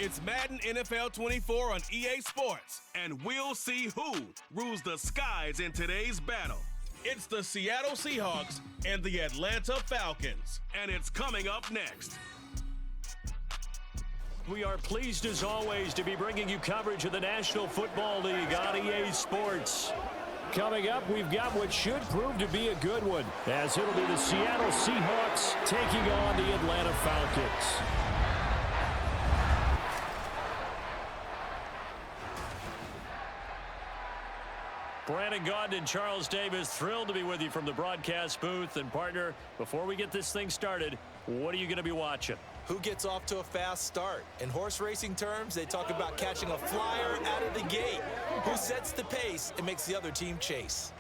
It's Madden NFL 24 on EA Sports, and we'll see who rules the skies in today's battle. It's the Seattle Seahawks and the Atlanta Falcons, and it's coming up next. We are pleased as always to be bringing you coverage of the National Football League on EA Sports. Coming up, we've got what should prove to be a good one, as it'll be the Seattle Seahawks taking on the Atlanta Falcons. Brandon Gaudin and Charles Davis, thrilled to be with you from the broadcast booth. And partner, before we get this thing started, what are you going to be watching? Who gets off to a fast start? In horse racing terms, they talk about catching a flyer out of the gate. Who sets the pace and makes the other team chase?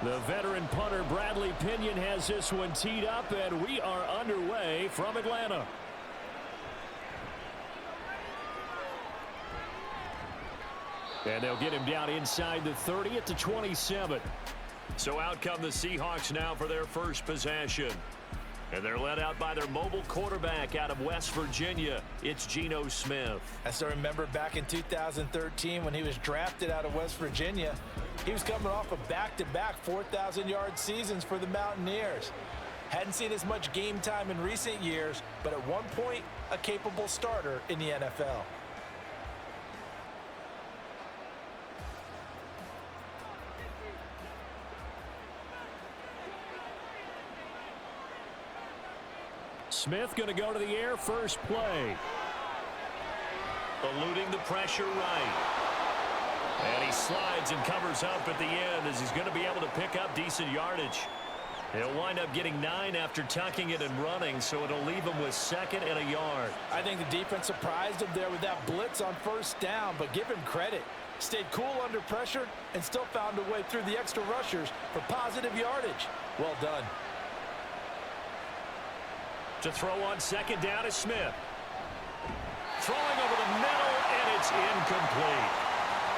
The veteran punter Bradley Pinion has this one teed up, and we are underway from Atlanta. And they'll get him down inside the 30 at the 27. So out come the Seahawks now for their first possession. And they're led out by their mobile quarterback out of West Virginia. It's Geno Smith. I still remember back in 2013 when he was drafted out of West Virginia. He was coming off of back-to-back 4,000-yard seasons for the Mountaineers. Hadn't seen as much game time in recent years, but at one point, a capable starter in the NFL. Smith going to go to the air first play. Eluding the pressure right. And he slides and covers up at the end as he's going to be able to pick up decent yardage. He'll wind up getting 9 after tucking it and running, so it'll leave him with 2nd and a yard. I think the defense surprised him there with that blitz on first down, but give him credit. Stayed cool under pressure and still found a way through the extra rushers for positive yardage. Well done. To throw on 2nd down is Smith. Throwing over the middle, and it's incomplete.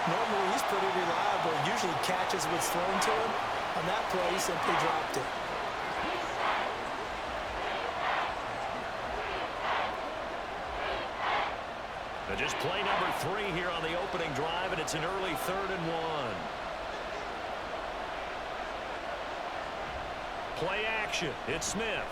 Normally, he's pretty reliable. Usually catches what's thrown to him. On that play, he simply dropped it. Now just play number 3 here on the opening drive, and it's an early 3rd and 1. Play action. It's Smith.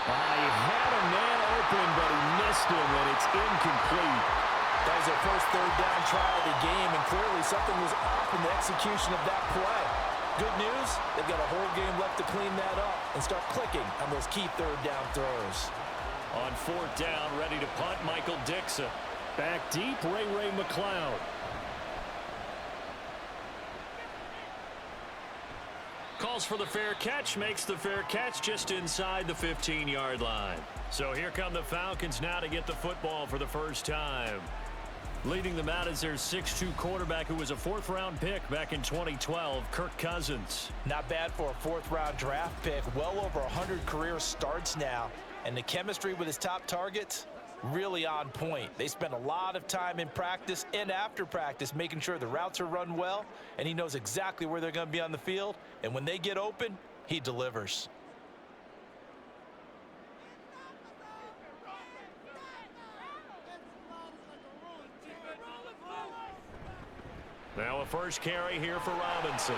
He had a man open, but he missed him, and it's incomplete. That was their first 3rd down try of the game, and clearly something was off in the execution of that play. Good news, they've got a whole game left to clean that up and start clicking on those key 3rd down throws. On 4th down, ready to punt, Michael Dixon. Back deep, Ray McLeod. Calls for the fair catch, makes the fair catch just inside the 15-yard line. So here come the Falcons now to get the football for the first time. Leading them out is their 6'2 quarterback who was a 4th-round pick back in 2012, Kirk Cousins. Not bad for a 4th-round draft pick. Well over 100 career starts now. And the chemistry with his top targets, really on point. They spend a lot of time in practice and after practice making sure the routes are run well, and he knows exactly where they're going to be on the field. And when they get open, he delivers. Now a first carry here for Robinson.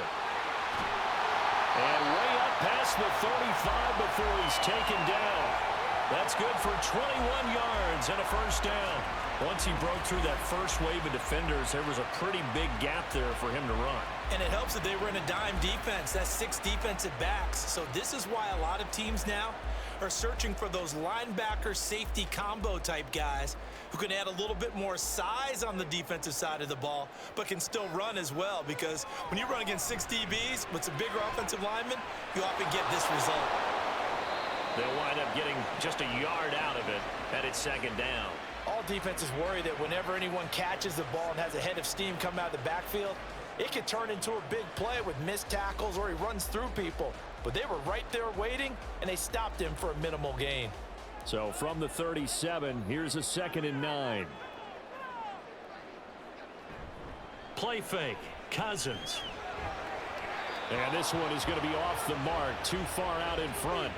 And way up past the 35 before he's taken down. That's good for 21 yards and a first down. Once he broke through that first wave of defenders, there was a pretty big gap there for him to run. And it helps that they were in a dime defense. That's 6 defensive backs. So this is why a lot of teams now are searching for those linebacker safety combo type guys who can add a little bit more size on the defensive side of the ball, but can still run as well, because when you run against 6 DBs with some bigger offensive linemen, you often get this result. They'll wind up getting just a yard out of it, and it's second down. All defenses worry that whenever anyone catches the ball and has a head of steam come out of the backfield, it could turn into a big play with missed tackles or he runs through people. But they were right there waiting, and they stopped him for a minimal gain. So from the 37, here's a 2nd and 9. Play fake, Cousins. And this one is going to be off the mark, too far out in front.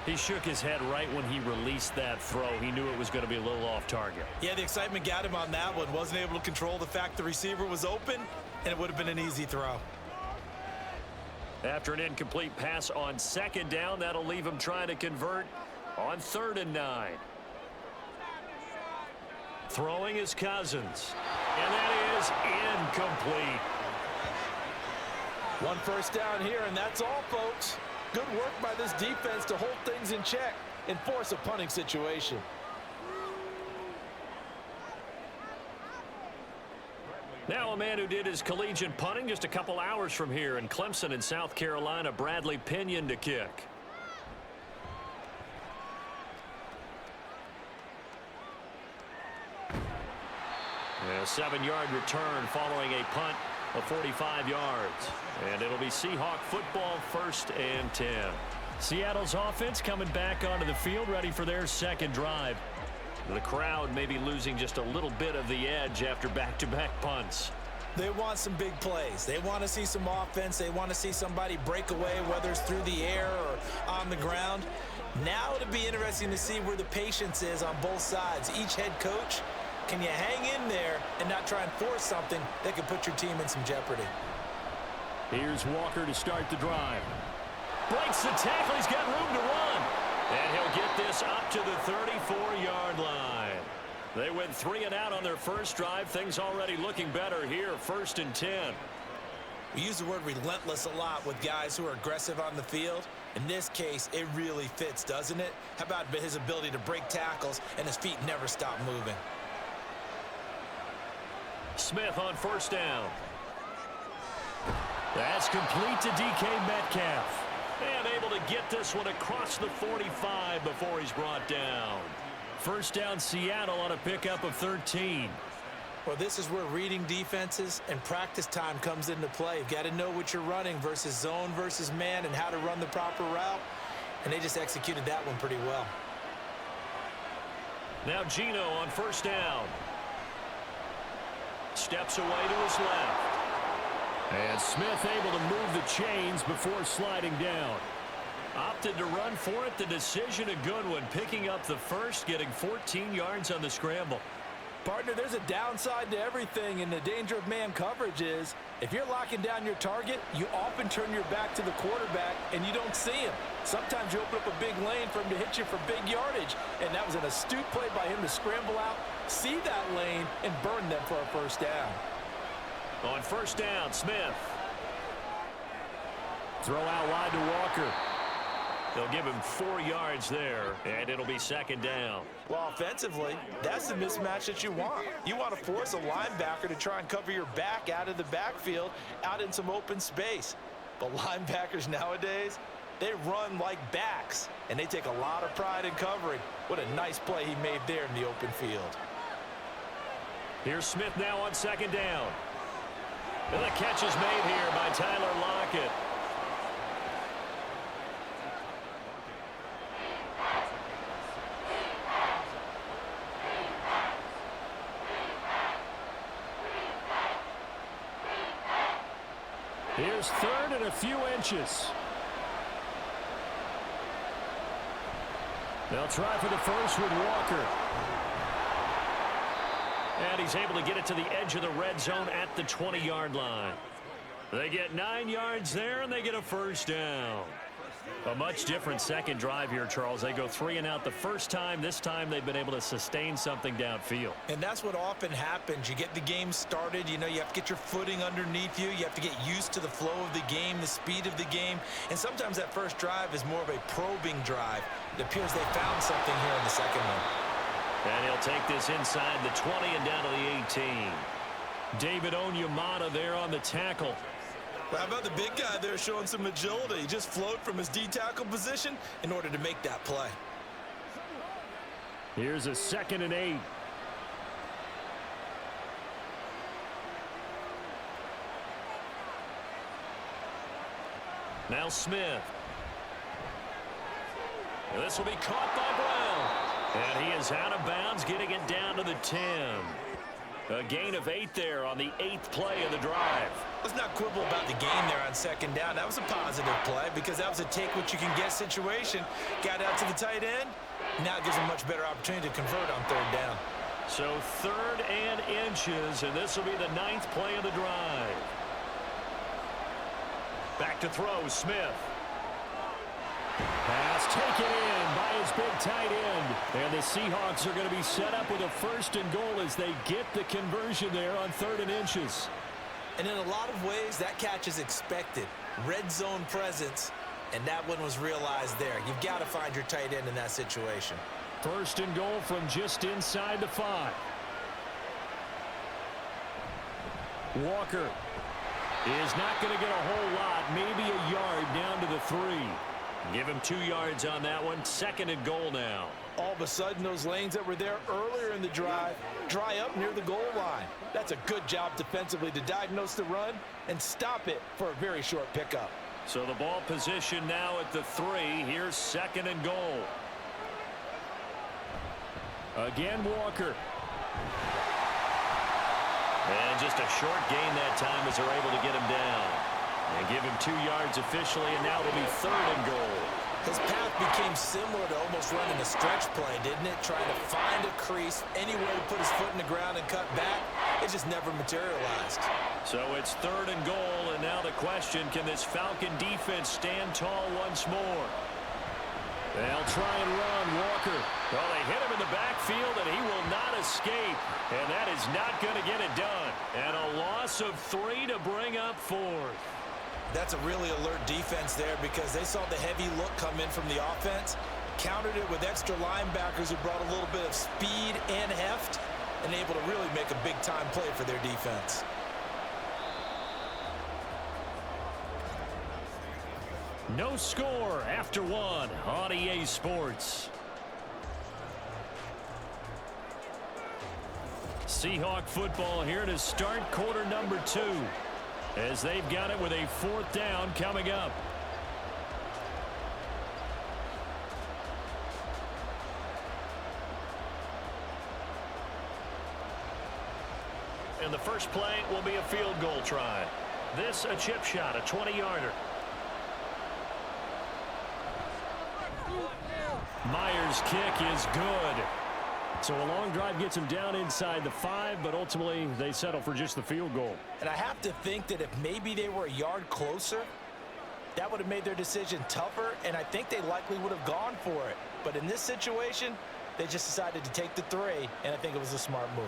He shook his head right when he released that throw. He knew it was going to be a little off target. Yeah, the excitement got him on that one. Wasn't able to control the fact the receiver was open, and it would have been an easy throw. After an incomplete pass on 2nd down, that'll leave him trying to convert on 3rd and 9. Throwing is Cousins. And that is incomplete. 1 first down here, and that's all, folks. Good work by this defense to hold things in check and force a punting situation. Now a man who did his collegiate punting just a couple hours from here in Clemson in South Carolina, Bradley Pinion to kick. A 7-yard return following a punt of 45 yards. And it'll be Seahawk football, 1st and 10. Seattle's offense coming back onto the field, ready for their 2nd drive. The crowd may be losing just a little bit of the edge after back-to-back punts. They want some big plays. They want to see some offense. They want to see somebody break away, whether it's through the air or on the ground. Now it'll be interesting to see where the patience is on both sides. Each head coach, can you hang in there and not try and force something that could put your team in some jeopardy? Here's Walker to start the drive. Breaks the tackle. He's got room to run. And he'll get this up to the 34-yard line. They went 3 and out on their first drive. Things already looking better here, 1st and 10. We use the word relentless a lot with guys who are aggressive on the field. In this case, it really fits, doesn't it? How about his ability to break tackles and his feet never stop moving? Smith on 1st down. That's complete to DK Metcalf. And able to get this one across the 45 before he's brought down. 1st down Seattle on a pickup of 13. Well, this is where reading defenses and practice time comes into play. You've got to know what you're running versus zone versus man and how to run the proper route. And they just executed that one pretty well. Now Gino on 1st down. Steps away to his left. And Smith able to move the chains before sliding down. Opted to run for it. The decision a good one. Picking up the first, getting 14 yards on the scramble. Partner, there's a downside to everything, and the danger of man coverage is if you're locking down your target, you often turn your back to the quarterback and you don't see him. Sometimes you open up a big lane for him to hit you for big yardage, and that was an astute play by him to scramble out, see that lane, and burn them for a 1st down. On 1st down, Smith. Throw out wide to Walker. They'll give him 4 yards there, and it'll be 2nd down. Well, offensively, that's the mismatch that you want. You want to force a linebacker to try and cover your back out of the backfield, out in some open space. But linebackers nowadays, they run like backs, and they take a lot of pride in covering. What a nice play he made there in the open field. Here's Smith now on 2nd down. And the catch is made here by Tyler Lockett. Here's 3rd and a few inches. They'll try for the first with Walker. And he's able to get it to the edge of the red zone at the 20-yard line. They get 9 yards there, and they get a 1st down. A much different second drive here, Charles. They go 3 and out the first time. This time they've been able to sustain something downfield. And that's what often happens. You get the game started. You know, you have to get your footing underneath you. You have to get used to the flow of the game, the speed of the game. And sometimes that first drive is more of a probing drive. It appears they found something here in the second one. And he'll take this inside the 20 and down to the 18. David Onyemata there on the tackle. Well, how about the big guy there showing some agility? He just flowed from his D-tackle position in order to make that play. Here's a 2nd and 8. Now Smith. And this will be caught by Brown. And he is out of bounds, getting it down to the 10. A gain of 8 there on the 8th play of the drive. Let's not quibble about the gain there on second down. That was a positive play because that was a take-what-you-can-get situation. Got out to the tight end. Now it gives him a much better opportunity to convert on third down. So 3rd and inches, and this will be the 9th play of the drive. Back to throw, Smith. Pass taken in by his big tight end. And the Seahawks are going to be set up with a 1st and goal as they get the conversion there on 3rd and inches. And in a lot of ways, that catch is expected. Red zone presence, and that one was realized there. You've got to find your tight end in that situation. 1st and goal from just inside the 5. Walker is not going to get a whole lot, maybe a yard down to the 3. Give him 2 yards on that one. 2nd and goal now. All of a sudden, those lanes that were there earlier in the drive dry up near the goal line. That's a good job defensively to diagnose the run and stop it for a very short pickup. So the ball position now at the 3. Here's 2nd and goal. Again, Walker. And just a short gain that time as they're able to get him down. And give him 2 yards officially, and now it'll be 3rd and goal. His path became similar to almost running a stretch play, didn't it? Trying to find a crease, anywhere to put his foot in the ground and cut back. It just never materialized. So it's 3rd and goal, and now the question, can this Falcon defense stand tall once more? They'll try and run Walker. Well, they hit him in the backfield, and he will not escape. And that is not going to get it done. And a loss of 3 to bring up 4th. That's a really alert defense there because they saw the heavy look come in from the offense, countered it with extra linebackers who brought a little bit of speed and heft, and able to really make a big-time play for their defense. No score after 1 on EA Sports. Seahawk football here to start quarter number 2. As they've got it with a 4th down coming up. And the first play will be a field goal try. This a chip shot, a 20-yarder. Myers' kick is good. So a long drive gets him down inside the 5, but ultimately they settle for just the field goal. And I have to think that if maybe they were a yard closer, that would have made their decision tougher, and I think they likely would have gone for it. But in this situation, they just decided to take the 3, and I think it was a smart move.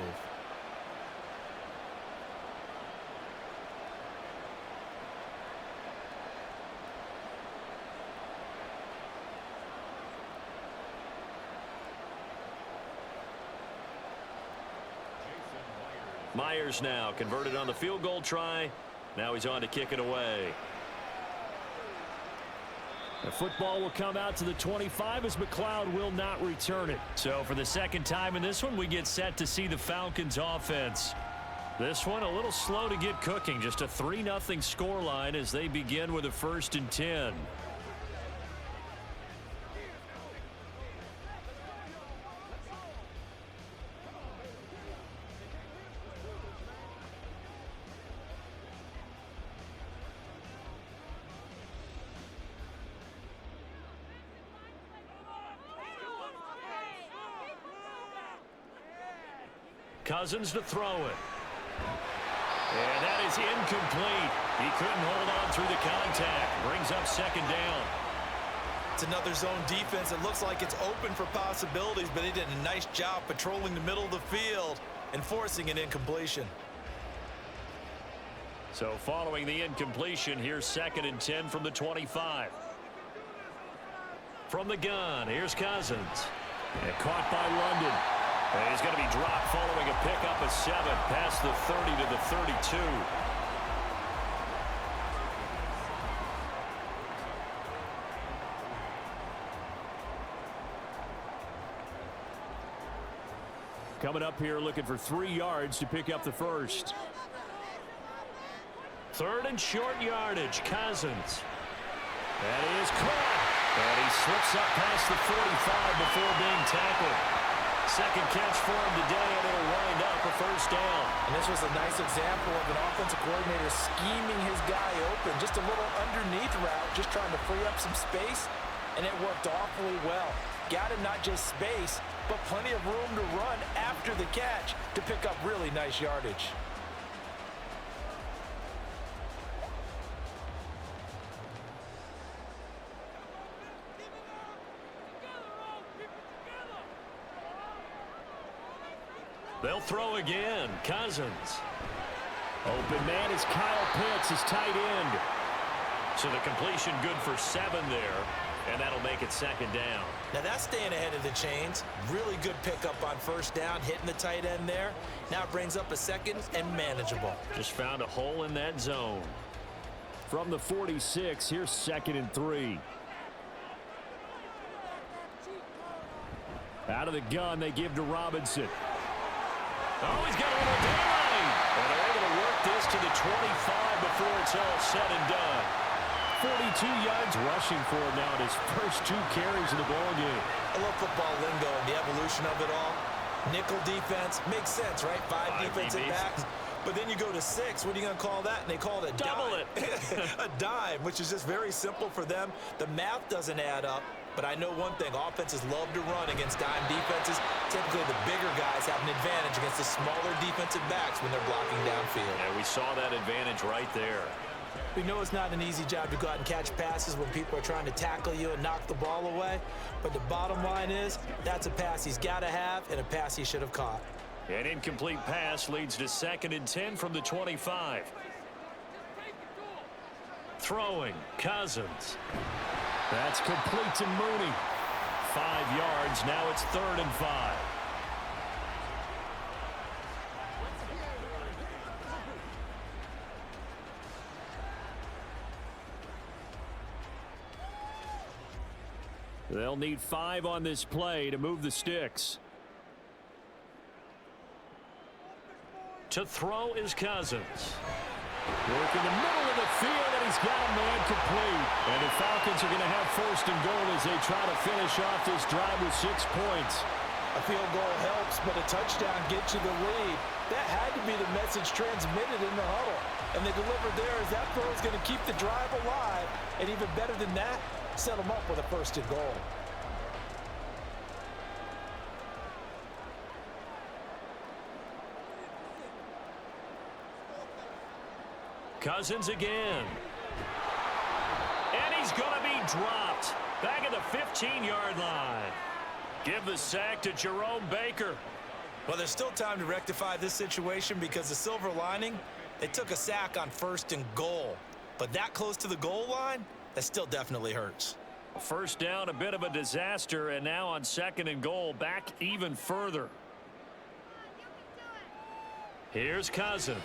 Myers now converted on the field goal try. Now he's on to kick it away. The football will come out to the 25 as McLeod will not return it. So for the 2nd time in this one, we get set to see the Falcons offense. This one a little slow to get cooking. Just a 3-0 scoreline as they begin with a 1st and 10. Cousins to throw it. And that is incomplete. He couldn't hold on through the contact. Brings up 2nd down. It's another zone defense. It looks like it's open for possibilities, but they did a nice job patrolling the middle of the field and forcing an incompletion. So following the incompletion, here's 2nd and 10 from the 25. From the gun, here's Cousins. And caught by London. And he's going to be dropped following a pickup of 7 past the 30 to the 32. Coming up here looking for 3 yards to pick up the first. 3rd and short yardage, Cousins. That is caught. And he slips up past the 45 before being tackled. 2nd catch for him today, and it'll wind up a first down. And this was a nice example of an offensive coordinator scheming his guy open. Just a little underneath route, just trying to free up some space, and it worked awfully well. Got him not just space, but plenty of room to run after the catch to pick up really nice yardage. They'll throw again. Cousins. Open man is Kyle Pitts, his tight end. So the completion good for 7 there, and that'll make it 2nd down. Now that's staying ahead of the chains. Really good pickup on first down, hitting the tight end there. Now it brings up a 2nd and manageable. Just found a hole in that zone. From the 46, here's 2nd and 3. Out of the gun, they give to Robinson. Oh, he's got a little daylight. And they're able to work this to the 25 before it's all said and done. 42 yards rushing for him now at his first 2 carries in the ballgame. I love football lingo and the evolution of it all. Nickel defense makes sense, right? 5 defensive backs. But then you go to 6. What are you going to call that? And they call it a double dime. A dime, which is just very simple for them. The math doesn't add up. But I know one thing, offenses love to run against dime defenses. Typically, the bigger guys have an advantage against the smaller defensive backs when they're blocking downfield. And we saw that advantage right there. We know it's not an easy job to go out and catch passes when people are trying to tackle you and knock the ball away. But the bottom line is, that's a pass he's got to have and a pass he should have caught. An incomplete pass leads to 2nd and 10 from the 25. Throwing, Cousins. That's complete to Mooney. 5 yards, now it's 3rd and 5. They'll need 5 on this play to move the sticks. To throw is Cousins. Work in the middle of the field, and he's got a man complete. And the Falcons are going to have 1st and goal as they try to finish off this drive with 6 points. A field goal helps, but a touchdown gets you the lead. That had to be the message transmitted in the huddle. And they delivered there as that throw is going to keep the drive alive. And even better than that, set them up with a 1st and goal. Cousins again. And he's going to be dropped. Back at the 15-yard line. Give the sack to Jerome Baker. Well, there's still time to rectify this situation because the silver lining, they took a sack on 1st and goal. But that close to the goal line, that still definitely hurts. 1st down, a bit of a disaster, and now on 2nd and goal, back even further. Here's Cousins.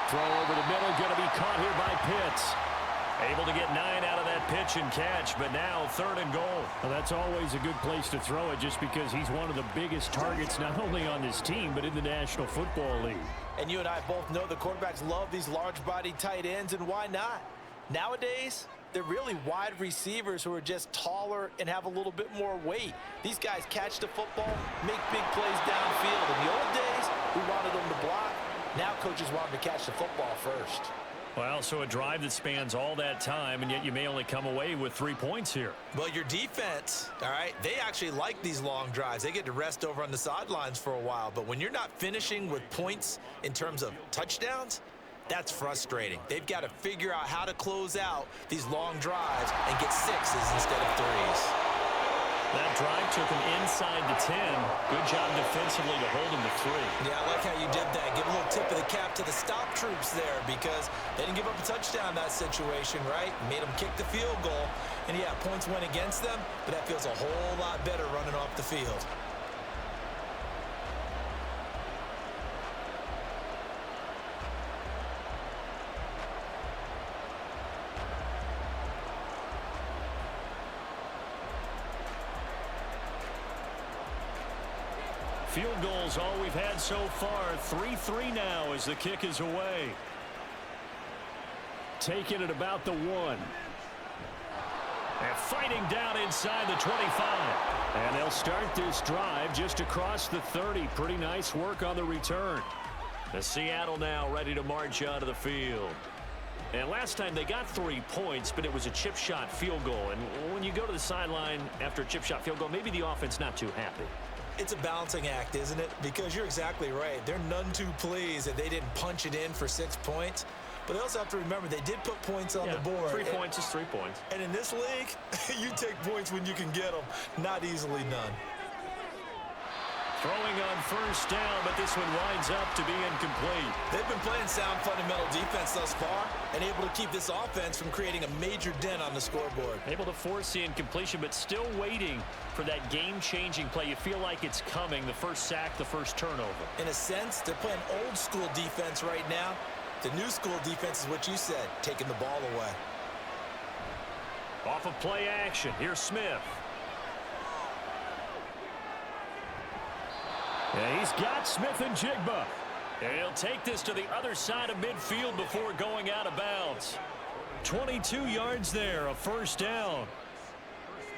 Throw over the middle, going to be caught here by Pitts. Able to get 9 out of that pitch and catch, but now 3rd and goal. Well, that's always a good place to throw it just because he's one of the biggest targets not only on this team but in the National Football League. And you and I both know the quarterbacks love these large-bodied tight ends, and why not? Nowadays, they're really wide receivers who are just taller and have a little bit more weight. These guys catch the football, make big plays downfield. In the old days, we wanted them to block. Now coaches want them to catch the football first. Well, so a drive that spans all that time, and yet you may only come away with 3 points here. Well, your defense, all right, they actually like these long drives. They get to rest over on the sidelines for a while. But when you're not finishing with points in terms of touchdowns, That's frustrating. They've got to figure out how to close out these long drives and get sixes instead of threes. That drive took him inside the 10. Good job defensively to hold him to 3. Yeah, I like how you did that. Give a little tip of the cap to the stop troops there because they didn't give up a touchdown in that situation, right? Made them kick the field goal. And, yeah, points went against them, but that feels a whole lot better running off the field. Field goals all we've had so far. 3-3 now as the kick is away. Taking it about the 1. And fighting down inside the 25. And they'll start this drive just across the 30. Pretty nice work on the return. The Seattle now ready to march out of the field. And last time they got 3 points, but it was a chip shot field goal. And when you go to the sideline after a chip shot field goal, maybe the offense not too happy. It's a balancing act, isn't it? Because you're exactly right. They're none too pleased that they didn't punch it in for 6 points. But they also have to remember they did put points on the board. 3 points is 3 points. And in this league, you take points when you can get them. Not easily done. Throwing on first down, but this one winds up to be incomplete. They've been playing sound fundamental defense thus far and able to keep this offense from creating a major dent on the scoreboard. Able to force the incompletion, but still waiting for that game-changing play. You feel like it's coming, the first sack, the first turnover. In a sense, they're playing old school defense right now. The new school defense is what you said, taking the ball away. Off of play action, here's Smith. And he's got Smith and Jigba. And he'll take this to the other side of midfield before going out of bounds. 22 yards there, a first down.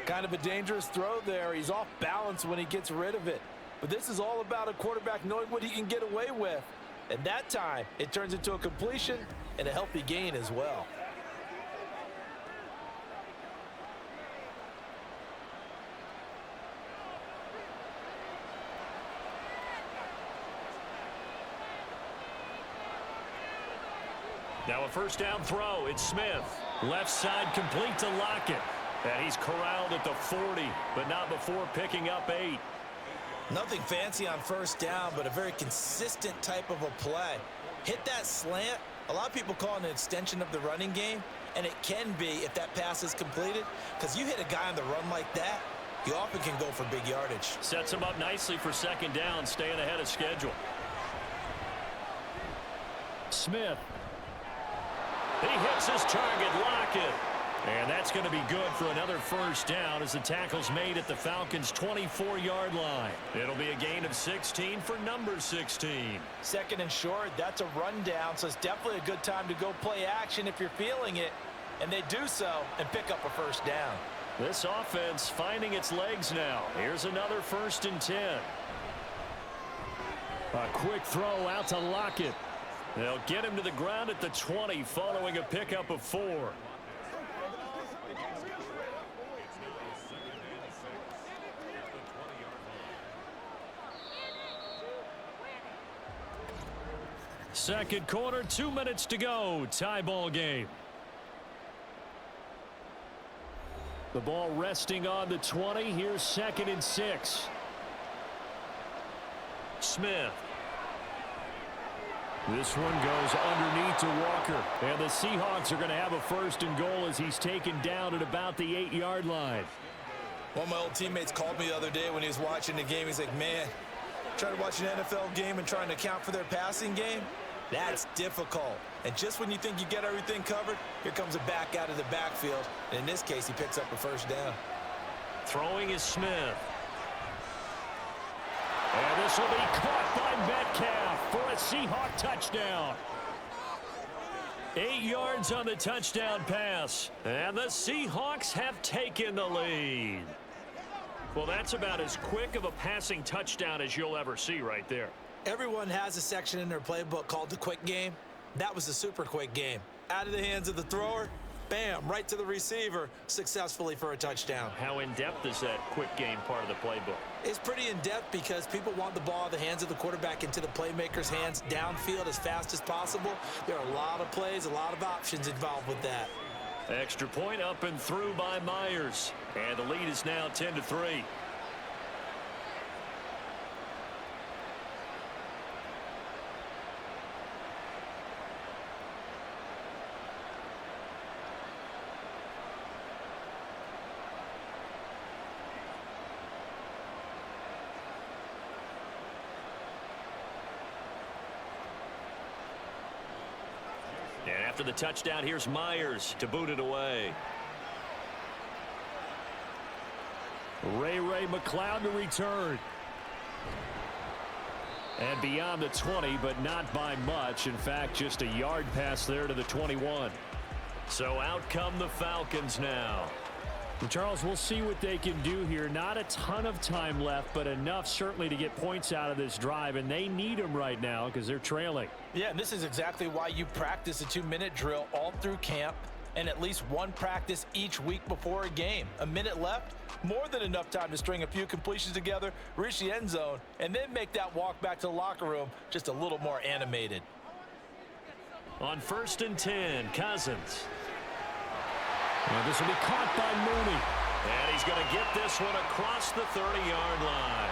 Kind of a dangerous throw there. He's off balance when he gets rid of it. But this is all about a quarterback knowing what he can get away with. And that time, it turns into a completion and a healthy gain as well. Now a first down throw. It's Smith. Left side complete to Lockett. And he's corralled at the 40, but not before picking up 8. Nothing fancy on first down, but a very consistent type of a play. Hit that slant. A lot of people call it an extension of the running game, and it can be if that pass is completed, because you hit a guy on the run like that, you often can go for big yardage. Sets him up nicely for second down, staying ahead of schedule. Smith. He hits his target, Lockett. And that's going to be good for another first down as the tackle's made at the Falcons' 24-yard line. It'll be a gain of 16 for number 16. Second and short, that's a rundown, so it's definitely a good time to go play action if you're feeling it. And they do so and pick up a first down. This offense finding its legs now. Here's another 1st and 10. A quick throw out to Lockett. They'll get him to the ground at the 20 following a pickup of 4. Second quarter, 2 minutes to go. Tie ball game. The ball resting on the 20. Here's 2nd and 6. Smith. This one goes underneath to Walker. And the Seahawks are going to have a 1st and goal as he's taken down at about the 8-yard line. One of my old teammates called me the other day when he was watching the game. He's like, man, trying to watch an NFL game and trying to account for their passing game, that's difficult. And just when you think you get everything covered, here comes a back out of the backfield. And in this case, he picks up a first down. Throwing is Smith. And this will be caught by Metcalf for a Seahawk touchdown. 8 yards on the touchdown pass. And the Seahawks have taken the lead. Well, that's about as quick of a passing touchdown as you'll ever see right there. Everyone has a section in their playbook called the quick game. That was the super quick game. Out of the hands of the thrower, bam, right to the receiver, successfully for a touchdown. How in-depth is that quick game part of the playbook? It's pretty in-depth because people want the ball in the hands of the quarterback into the playmaker's hands downfield as fast as possible. There are a lot of plays, a lot of options involved with that. Extra point up and through by Myers. And the lead is now 10-3. And after the touchdown, here's Myers to boot it away. Ray McCloud to return. And beyond the 20, but not by much. In fact, just a yard pass there to the 21. So out come the Falcons now. And Charles, we'll see what they can do here. Not a ton of time left, but enough certainly to get points out of this drive, and they need them right now because they're trailing. Yeah, and this is exactly why you practice a 2-minute drill all through camp and at least one practice each week before a game. A minute left, more than enough time to string a few completions together, reach the end zone, and then make that walk back to the locker room just a little more animated. On 1st and 10, Cousins. Well, this will be caught by Mooney. And he's going to get this one across the 30-yard line.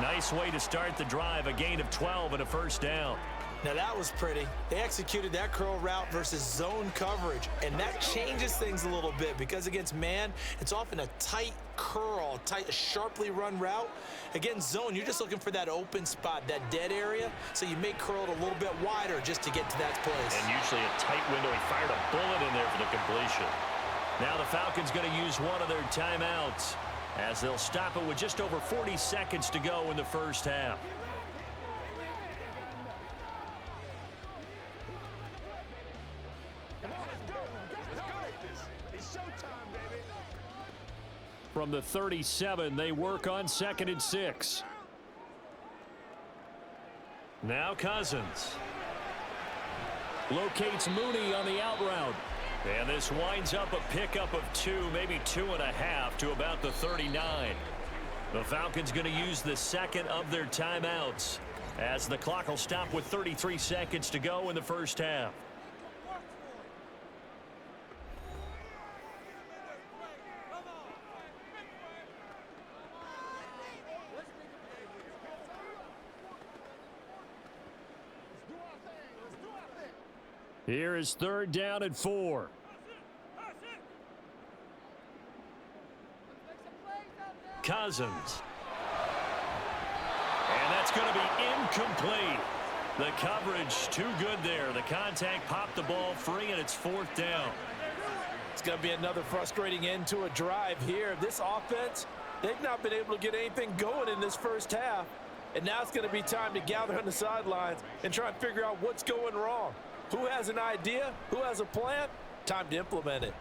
Nice way to start the drive, a gain of 12 and a first down. Now that was pretty. They executed that curl route versus zone coverage, and that changes things a little bit because against man, it's often a tight curl, sharply run route. Against zone, you're just looking for that open spot, that dead area, so you may curl it a little bit wider just to get to that place. And usually a tight window. He fired a bullet in there for the completion. Now the Falcons going to use one of their timeouts as they'll stop it with just over 40 seconds to go in the first half. From the 37, they work on 2nd and 6. Now Cousins. Locates Mooney on the out route. And this winds up a pickup of 2, maybe 2.5 to about the 39. The Falcons going to use the second of their timeouts as the clock will stop with 33 seconds to go in the first half. Here is 3rd down and 4. Cousins. And that's going to be incomplete. The coverage too good there. The contact popped the ball free, and it's 4th down. It's going to be another frustrating end to a drive here. This offense, they've not been able to get anything going in this first half. And now it's going to be time to gather on the sidelines and try and figure out what's going wrong. Who has an idea? Who has a plan? Time to implement it.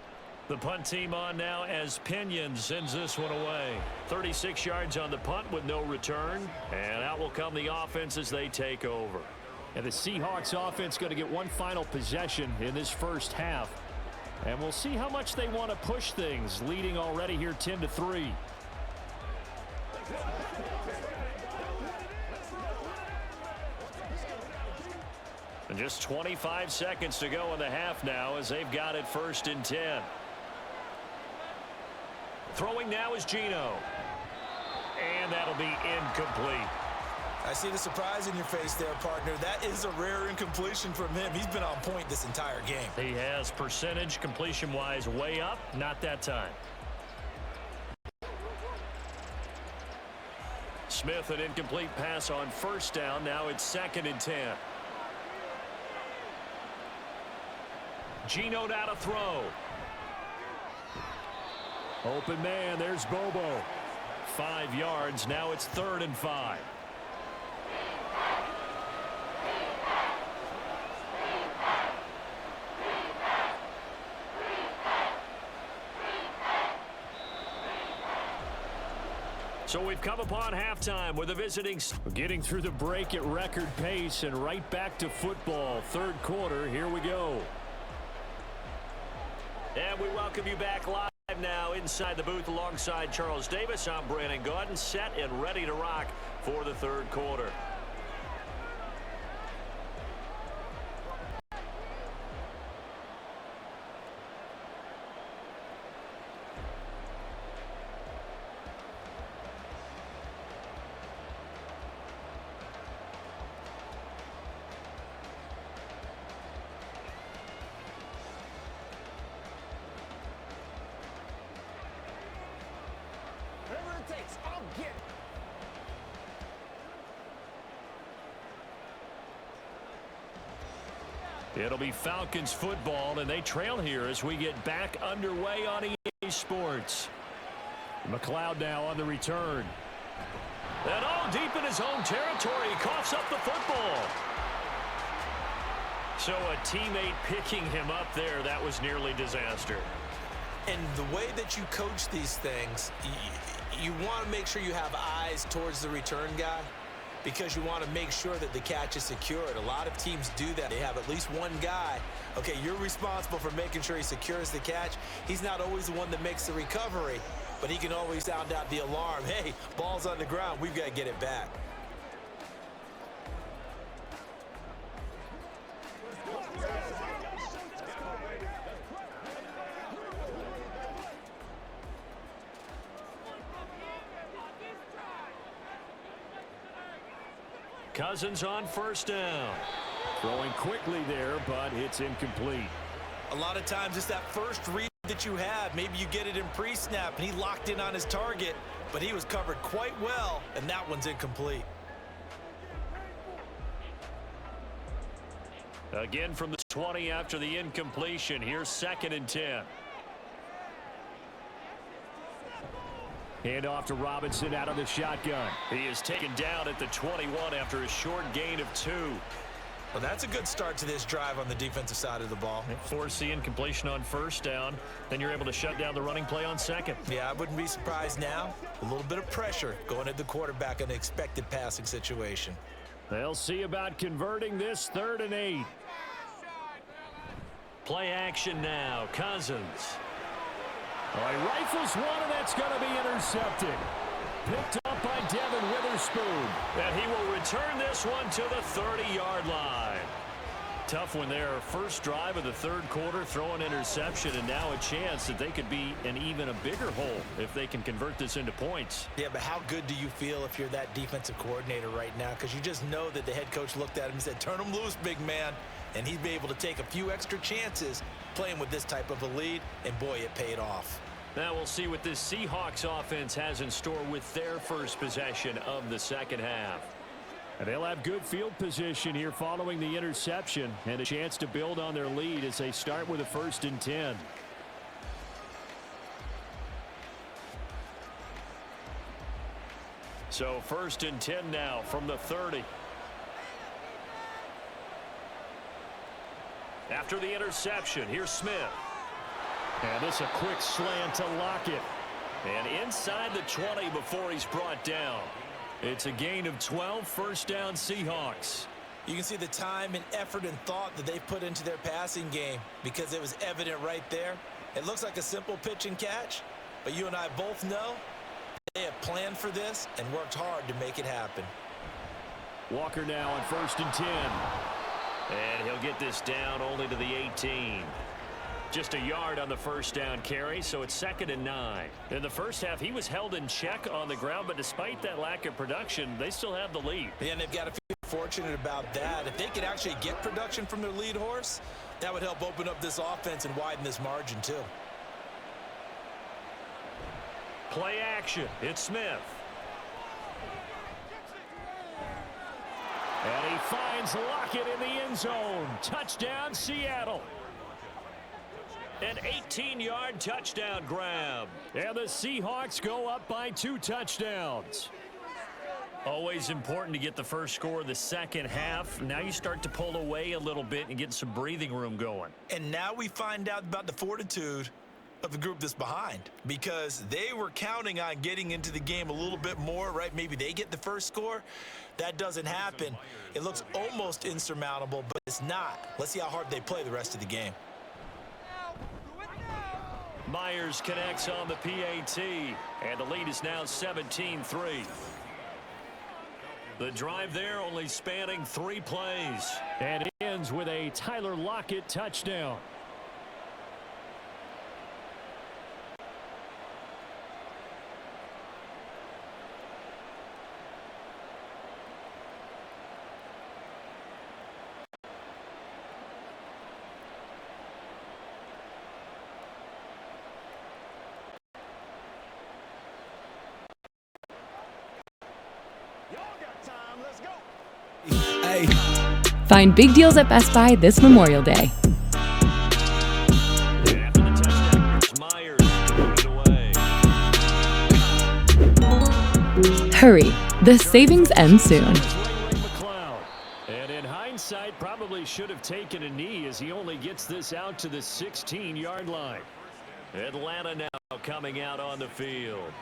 The punt team on now as Pinion sends this one away. 36 yards on the punt with no return. And out will come the offense as they take over. And the Seahawks offense going to get one final possession in this first half. And we'll see how much they want to push things, leading already here 10-3. And just 25 seconds to go in the half now as they've got it 1st and 10. Throwing now is Geno. And that'll be incomplete. I see the surprise in your face there, partner. That is a rare incompletion from him. He's been on point this entire game. He has percentage completion-wise way up. Not that time. Smith, an incomplete pass on 1st down. Now it's 2nd and 10. Geno now to throw. Open man, there's Bobo. 5 yards. Now it's 3rd and 5. So we've come upon halftime with the visiting. Getting through the break at record pace and right back to football. 3rd quarter, here we go. And we welcome you back live now inside the booth alongside Charles Davis. I'm Brandon Gaudin, set and ready to rock for the third quarter. It'll be Falcons football, and they trail here as we get back underway on EA Sports. McLeod now on the return. And all deep in his own territory, he coughs up the football. So a teammate picking him up there, that was nearly disaster. And the way that you coach these things, you want to make sure you have eyes towards the return guy, because you want to make sure that the catch is secured. A lot of teams do that. They have at least one guy. Okay, you're responsible for making sure he secures the catch. He's not always the one that makes the recovery, but he can always sound out the alarm. Hey, ball's on the ground. We've got to get it back. Cousins on first down. Throwing quickly there, but it's incomplete. A lot of times it's that first read that you have. Maybe you get it in pre-snap, and he locked in on his target, but he was covered quite well, and that one's incomplete. Again from the 20 after the incompletion. Here's 2nd and 10. Hand off to Robinson out of the shotgun. He is taken down at the 21 after a short gain of 2. Well, that's a good start to this drive on the defensive side of the ball. Force the incompletion on first down. Then you're able to shut down the running play on second. Yeah, I wouldn't be surprised now. A little bit of pressure going at the quarterback in an expected passing situation. They'll see about converting this 3rd and 8. Play action now. Cousins. All right, rifles one, and that's going to be intercepted. Picked up by Devin Witherspoon. And he will return this one to the 30-yard line. Tough one there. First drive of the third quarter, throw an interception, and now a chance that they could be in even a bigger hole if they can convert this into points. Yeah, but how good do you feel if you're that defensive coordinator right now? Because you just know that the head coach looked at him and said, turn him loose, big man. And he'd be able to take a few extra chances playing with this type of a lead, and boy, it paid off. Now we'll see what this Seahawks offense has in store with their first possession of the second half. And they'll have good field position here following the interception and a chance to build on their lead as they start with a 1st and 10. So 1st and 10 now from the 30. After the interception, here's Smith. And this a quick slant to Lockett. And inside the 20 before he's brought down. It's a gain of 12, first down Seahawks. You can see the time and effort and thought that they put into their passing game because it was evident right there. It looks like a simple pitch and catch, but you and I both know they have planned for this and worked hard to make it happen. Walker now on 1st and 10. And he'll get this down only to the 18. Just a yard on the first down carry, so it's 2nd and 9. In the first half, he was held in check on the ground, but despite that lack of production, they still have the lead. And they've got to feel fortunate about that. If they could actually get production from their lead horse, that would help open up this offense and widen this margin too. Play action. It's Smith. And he finds Lockett in the end zone. Touchdown, Seattle. An 18-yard touchdown grab. And the Seahawks go up by 2 touchdowns. Always important to get the first score of the second half. Now you start to pull away a little bit and get some breathing room going. And now we find out about the fortitude of the group that's behind, because they were counting on getting into the game a little bit more, right? Maybe they get the first score. That doesn't happen. It looks almost insurmountable, but it's not. Let's see how hard they play the rest of the game. Myers connects on the PAT, and the lead is now 17-3. The drive there only spanning 3 plays. And it ends with a Tyler Lockett touchdown. Find big deals at Best Buy this Memorial Day. After the touchdown, here's Myers to put it away. Hurry, the savings end soon. And in hindsight, probably should have taken a knee as he only gets this out to the 16-yard line. Atlanta now coming out on the field.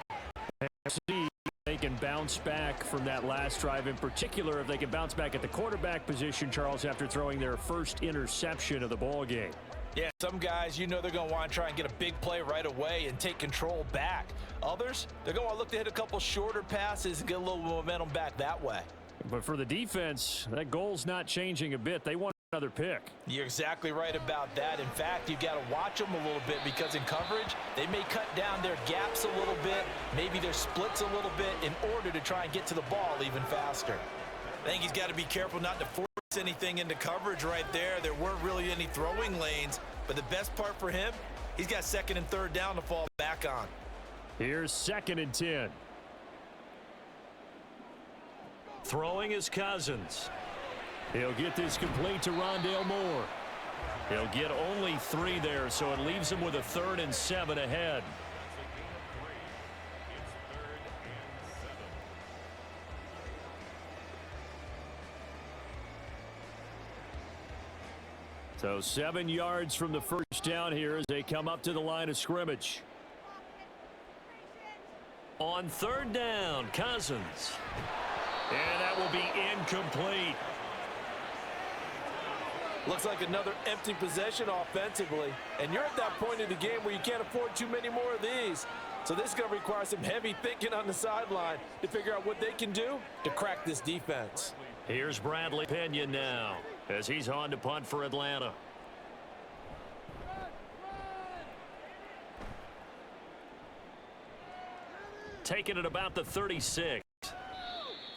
See if they can bounce back from that last drive, in particular if they can bounce back at the quarterback position, Charles, after throwing their first interception of the ball game. Yeah, some guys, you know they're going to want to try and get a big play right away and take control back. Others, they're going to look to hit a couple shorter passes and get a little momentum back that way. But for the defense, that goal's not changing a bit. They want another pick. You're exactly right about that. In fact, you've got to watch them a little bit because in coverage, they may cut down their gaps a little bit, maybe their splits a little bit in order to try and get to the ball even faster. I think he's got to be careful not to force anything into coverage right there. There weren't really any throwing lanes, but the best part for him, he's got 2nd and 3rd down to fall back on. Here's 2nd and 10. Throwing is Cousins. He'll get this complete to Rondale Moore. He'll get only 3 there, so it leaves him with a 3rd and 7 ahead. So 7 yards from the first down here as they come up to the line of scrimmage. On 3rd down, Cousins. And that will be incomplete. Looks like another empty possession offensively. And you're at that point in the game where you can't afford too many more of these. So this is going to require some heavy thinking on the sideline to figure out what they can do to crack this defense. Here's Bradley Pinion now as he's on to punt for Atlanta. Taking it about the 36.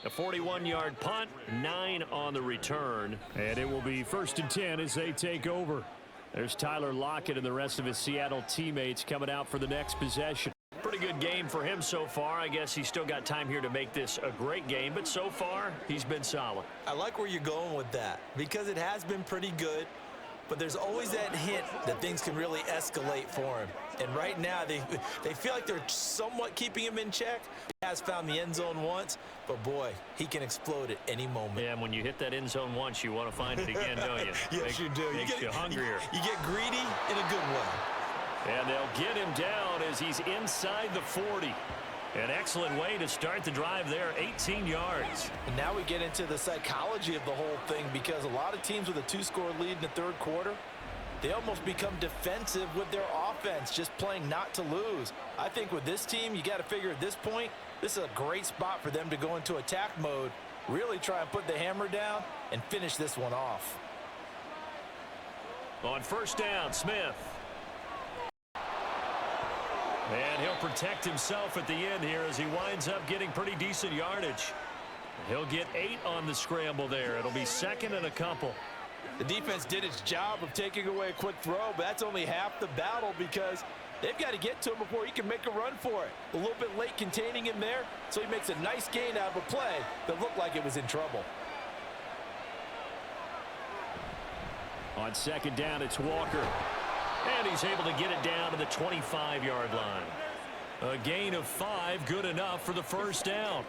A 41-yard punt, 9 on the return. And it will be 1st and 10 as they take over. There's Tyler Lockett and the rest of his Seattle teammates coming out for the next possession. Pretty good game for him so far. I guess he's still got time here to make this a great game, but so far he's been solid. I like where you're going with that because it has been pretty good, but there's always that hint that things can really escalate for him. And right now they feel like they're somewhat keeping him in check. He has found the end zone once, but boy, he can explode at any moment. Yeah, and when you hit that end zone once, you want to find it again, don't you? Yes, you do. Makes you hungrier. You get greedy in a good way. And they'll get him down as he's inside the 40. An excellent way to start the drive there, 18 yards. And now we get into the psychology of the whole thing because a lot of teams with a 2-score lead in the 3rd quarter, they almost become defensive with their offense, just playing not to lose. I think with this team, you got to figure at this point, this is a great spot for them to go into attack mode, really try and put the hammer down and finish this one off. On 1st down, Smith. And he'll protect himself at the end here as he winds up getting pretty decent yardage. He'll get 8 on the scramble there. It'll be 2nd and a couple. The defense did its job of taking away a quick throw, but that's only half the battle because they've got to get to him before he can make a run for it. A little bit late containing him there, so he makes a nice gain out of a play that looked like it was in trouble. On 2nd down, it's Walker. And he's able to get it down to the 25-yard line. A gain of 5, good enough for the 1st down.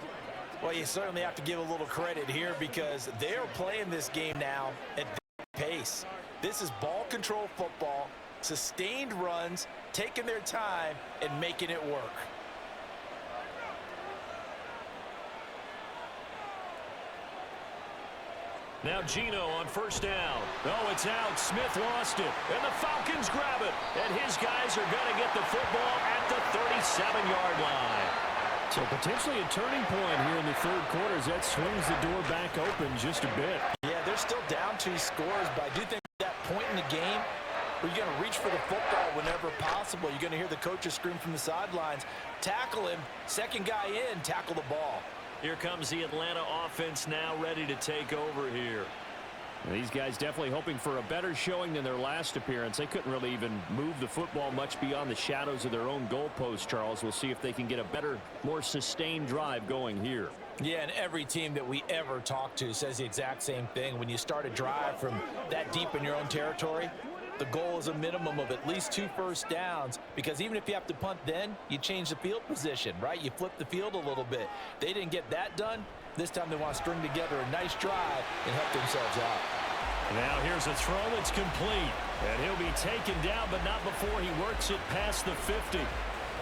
Well, you certainly have to give a little credit here because they're playing this game now at their pace. This is ball control football, sustained runs, taking their time, and making it work. Now Gino on first down. Oh, it's out. Smith lost it. And the Falcons grab it. And his guys are going to get the football at the 37-yard line. So potentially a turning point here in the third quarter as that swings the door back open just a bit. Yeah, they're still down 2 scores, but I do think that point in the game where you're going to reach for the football whenever possible. You're going to hear the coaches scream from the sidelines, tackle him, second guy in, tackle the ball. Here comes the Atlanta offense now ready to take over here. These guys definitely hoping for a better showing than their last appearance. They couldn't really even move the football much beyond the shadows of their own goalpost, Charles. We'll see if they can get a better, more sustained drive going here. Yeah, and every team that we ever talk to says the exact same thing. When you start a drive from that deep in your own territory, the goal is a minimum of at least 2 first downs, because even if you have to punt then, you change the field position, right? You flip the field a little bit. They didn't get that done. This time they want to string together a nice drive and help themselves out. Now here's a throw that's complete. And he'll be taken down, but not before he works it past the 50.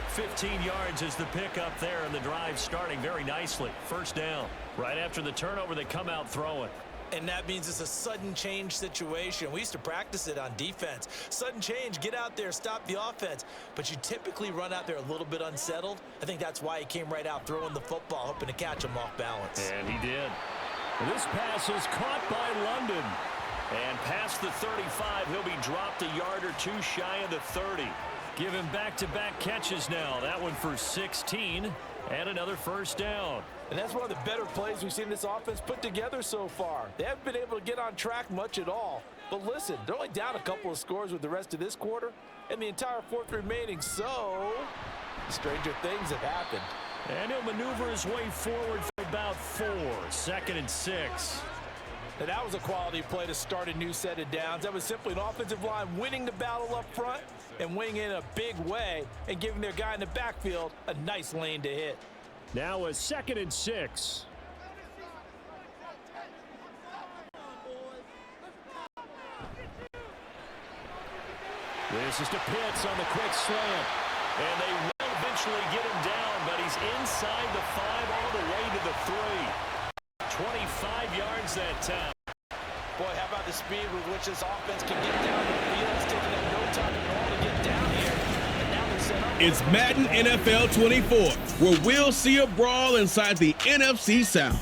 15 yards is the pickup there, and the drive starting very nicely. First down. Right after the turnover, they come out throwing. And that means it's a sudden change situation. We used to practice it on defense. Sudden change, get out there, stop the offense. But you typically run out there a little bit unsettled. I think that's why he came right out throwing the football, hoping to catch him off balance. And he did. This pass is caught by London. And past the 35, he'll be dropped a yard or 2 shy of the 30. Give him back-to-back catches now. That one for 16 and another first down. And that's one of the better plays we've seen this offense put together so far. They haven't been able to get on track much at all. But listen, they're only down a couple of scores with the rest of this quarter and the entire fourth remaining, so stranger things have happened. And he'll maneuver his way forward for about 4. 2nd and 6. And that was a quality play to start a new set of downs. That was simply an offensive line winning the battle up front and winning in a big way and giving their guy in the backfield a nice lane to hit. Now a 2nd and 6. This is to Pitts on the quick slant. And they will eventually get him down, but he's inside the 5 all the way to the 3. 25 yards that time. Boy, how about the speed with which this offense can get down the field? It's taking them no time at all to get down here. And now they're set up. It's Madden NFL 24, where we'll see a brawl inside the NFC South.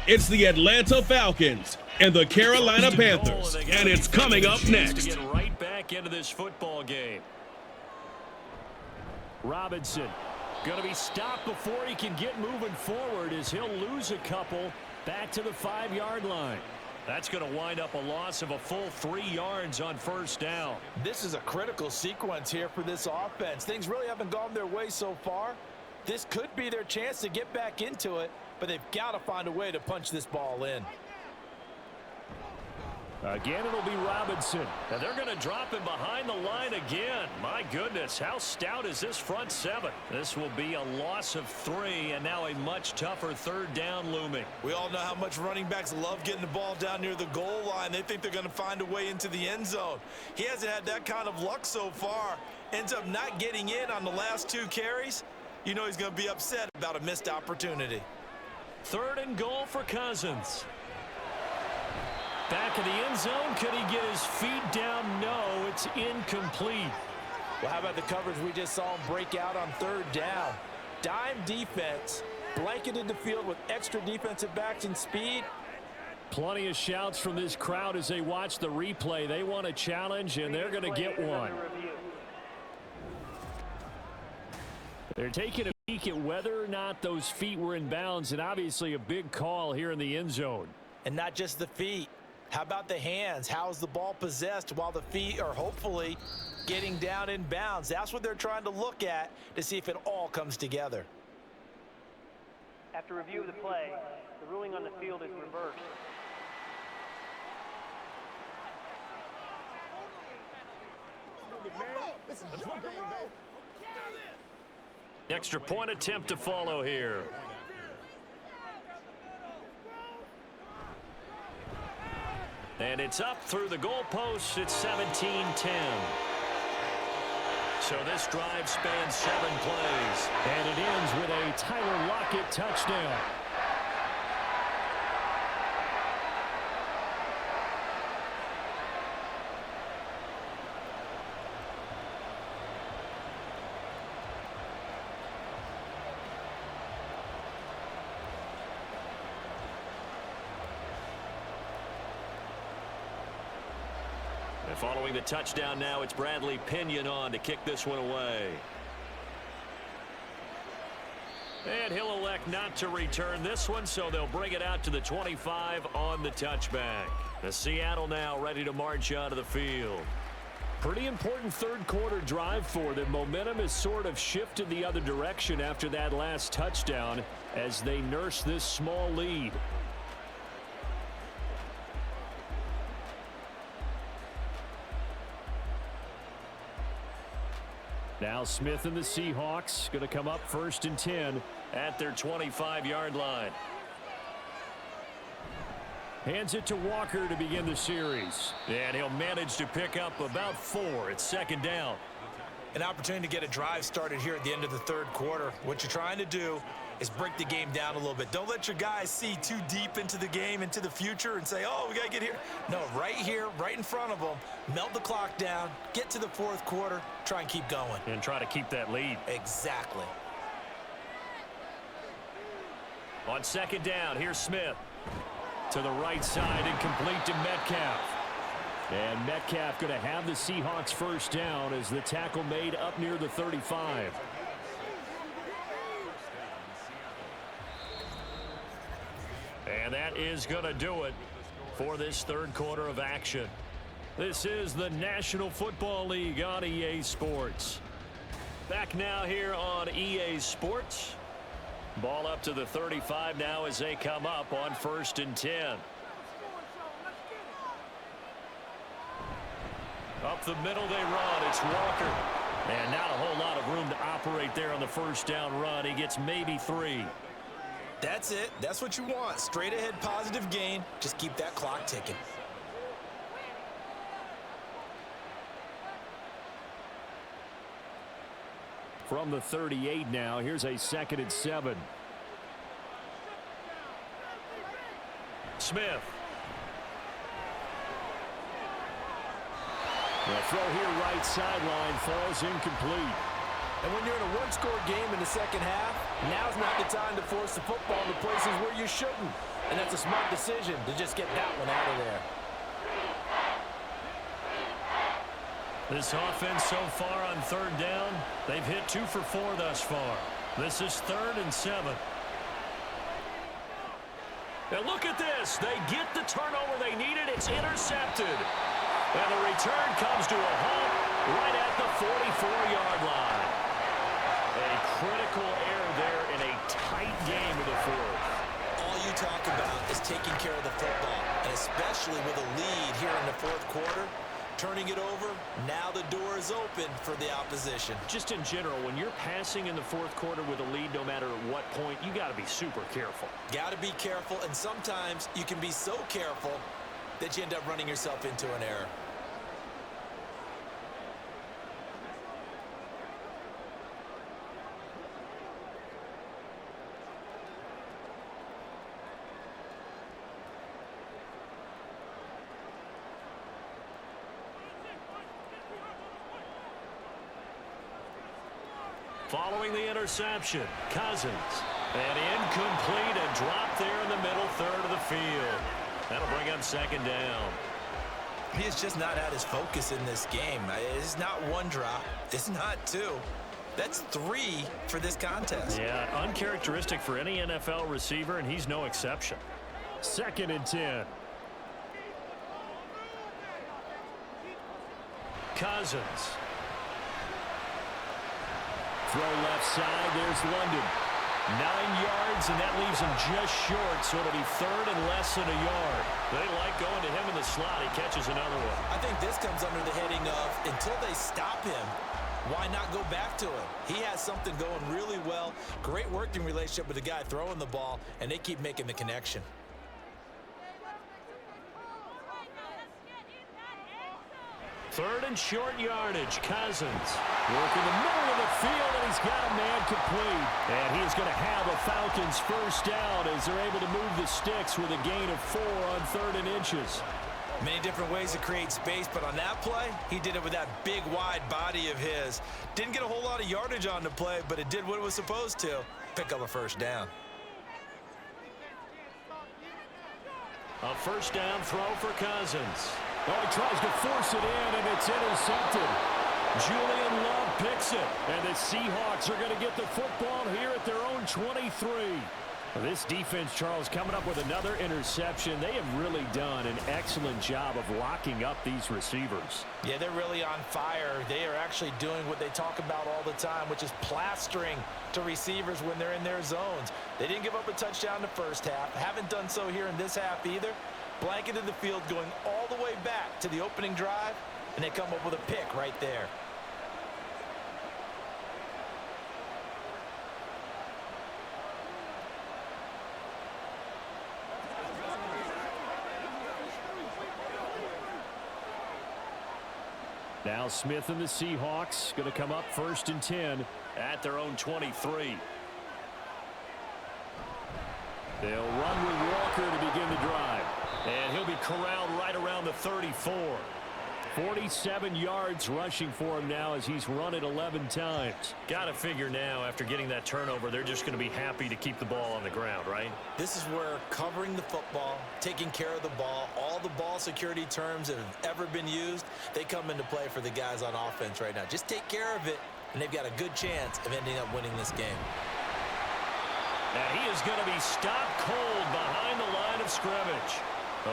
It's the Atlanta Falcons and the Carolina Panthers, and it's coming up next. To get right back into this football game. Robinson going to be stopped before he can get moving forward as he'll lose a couple back to the 5-yard line. That's going to wind up a loss of a full 3 yards on first down. This is a critical sequence here for this offense. Things really haven't gone their way so far. This could be their chance to get back into it, but they've got to find a way to punch this ball in. Again, it'll be Robinson. And they're going to drop him behind the line again. My goodness, how stout is this front 7? This will be a loss of 3, and now a much tougher 3rd down looming. We all know how much running backs love getting the ball down near the goal line. They think they're going to find a way into the end zone. He hasn't had that kind of luck so far. Ends up not getting in on the last 2 carries. You know he's going to be upset about a missed opportunity. 3rd and goal for Cousins. Back of the end zone. Could he get his feet down? No, it's incomplete. Well, how about the coverage we just saw him break out on 3rd down? Dime defense, blanketed the field with extra defensive backs and speed. Plenty of shouts from this crowd as they watch the replay. They want a challenge, and they're going to get one. They're taking a peek at whether or not those feet were in bounds, and obviously a big call here in the end zone. And not just the feet. How about the hands? How is the ball possessed while the feet are hopefully getting down in bounds? That's what they're trying to look at to see if it all comes together. After review of the play, the ruling on the field is reversed. Extra point attempt to follow here. And it's up through the goalposts. It's 17-10. So this drive spans 7 plays. And it ends with a Tyler Lockett touchdown. And following the touchdown now, it's Bradley Pinion on to kick this one away. And he'll elect not to return this one, so they'll bring it out to the 25 on the touchback. The Seattle now ready to march out of the field. Pretty important third quarter drive for them. Momentum has sort of shifted the other direction after that last touchdown as they nurse this small lead. Now Smith and the Seahawks going to come up 1st and 10 at their 25-yard line. Hands it to Walker to begin the series. And he'll manage to pick up about 4. It's 2nd down. An opportunity to get a drive started here at the end of the third quarter. What you're trying to do is break the game down a little bit. Don't let your guys see too deep into the game, into the future, and say, oh, we got to get here. No, right here, right in front of them, melt the clock down, get to the fourth quarter, try and keep going. And try to keep that lead. Exactly. On 2nd down, here's Smith. To the right side and complete to Metcalf. And Metcalf going to have the Seahawks 1st down as the tackle made up near the 35. And that is going to do it for this third quarter of action. This is the National Football League on EA Sports. Back now here on EA Sports. Ball up to the 35 now as they come up on 1st and 10. Up the middle they run. It's Walker. And not a whole lot of room to operate there on the 1st down run. He gets maybe 3. That's it. That's what you want. Straight ahead positive gain. Just keep that clock ticking. From the 38 now, here's a 2nd and 7. Smith. The throw here right sideline falls incomplete. And when you're in a one-score game in the second half, now's not the time to force the football to places where you shouldn't. And that's a smart decision to just get that one out of there. This offense so far on 3rd down, they've hit 2 for 4 thus far. This is 3rd and 7. Now look at this. They get the turnover they needed. It's intercepted. And the return comes to a halt right at the 44-yard line. A critical error there in a tight game of the fourth. All you talk about is taking care of the football, and especially with a lead here in the fourth quarter. Turning it over, now the door is open for the opposition. Just in general, when you're passing in the fourth quarter with a lead, no matter at what point, you got to be super careful. Got to be careful, and sometimes you can be so careful that you end up running yourself into an error. Following the interception, Cousins. And incomplete, a drop there in the middle third of the field. That'll bring up 2nd down. He has just not had his focus in this game. It's not one drop. It's not 2. That's 3 for this contest. Yeah, uncharacteristic for any NFL receiver, and he's no exception. 2nd and 10. Cousins. Throw left side, there's London. 9 yards, and that leaves him just short, so it'll be 3rd and less than a yard. They like going to him in the slot. He catches another one. I think this comes under the heading of, until they stop him, why not go back to him? He has something going really well. Great working relationship with the guy throwing the ball, and they keep making the connection. Third and short yardage, Cousins. Working the middle of the field, and he's got a man complete. And he's going to have a Falcons 1st down as they're able to move the sticks with a gain of 4 on 3rd and inches. Many different ways to create space, but on that play, he did it with that big, wide body of his. Didn't get a whole lot of yardage on the play, but it did what it was supposed to. Pick up a 1st down. A 1st down throw for Cousins. Oh, he tries to force it in, and it's intercepted. Julian Love picks it, and the Seahawks are going to get the football here at their own 23. This defense, Charles, coming up with another interception. They have really done an excellent job of locking up these receivers. Yeah, they're really on fire. They are actually doing what they talk about all the time, which is plastering to receivers when they're in their zones. They didn't give up a touchdown the first half. Haven't done so here in this half either. Blanketed the field going all the way back to the opening drive, and they come up with a pick right there. Now Smith and the Seahawks going to come up 1st and 10 at their own 23. They'll run with Walker to begin the drive. And he'll be corralled right around the 34. 47 yards rushing for him now as he's run it 11 times. Got to figure now after getting that turnover, they're just going to be happy to keep the ball on the ground, right? This is where covering the football, taking care of the ball, all the ball security terms that have ever been used, they come into play for the guys on offense right now. Just take care of it, and they've got a good chance of ending up winning this game. And he is going to be stopped cold behind the line of scrimmage.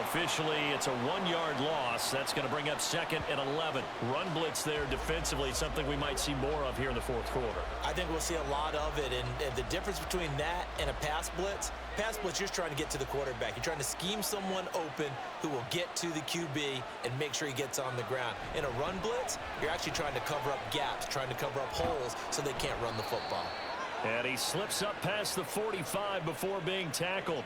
Officially, it's a 1-yard loss. That's going to bring up 2nd and 11. Run blitz there defensively, something we might see more of here in the 4th quarter. I think we'll see a lot of it, and the difference between that and a pass blitz, you're just trying to get to the quarterback. You're trying to scheme someone open who will get to the QB and make sure he gets on the ground. In a run blitz, you're actually trying to cover up gaps, trying to cover up holes so they can't run the football. And he slips up past the 45 before being tackled.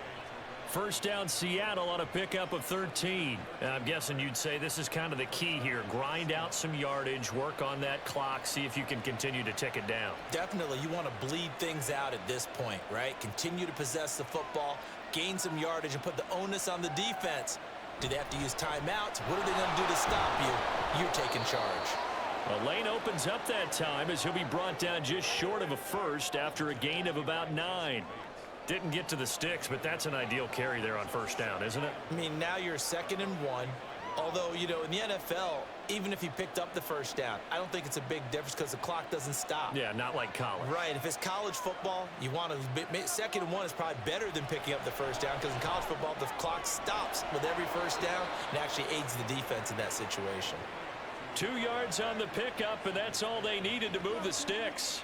First down, Seattle on a pickup of 13. And I'm guessing you'd say this is kind of the key here. Grind out some yardage, work on that clock, see if you can continue to tick it down. Definitely, you want to bleed things out at this point, right? Continue to possess the football, gain some yardage, and put the onus on the defense. Do they have to use timeouts? What are they going to do to stop you? You're taking charge. The lane opens up that time as he'll be brought down just short of a first after a gain of about 9. Didn't get to the sticks, but that's an ideal carry there on first down, isn't it? I mean, now you're 2nd and 1. Although, you know, in the NFL, even if he picked up the first down, I don't think it's a big difference because the clock doesn't stop. Yeah, not like college. Right. If it's college football, you want to 2nd and 1 is probably better than picking up the first down because in college football, the clock stops with every first down and actually aids the defense in that situation. 2 yards on the pickup, and that's all they needed to move the sticks.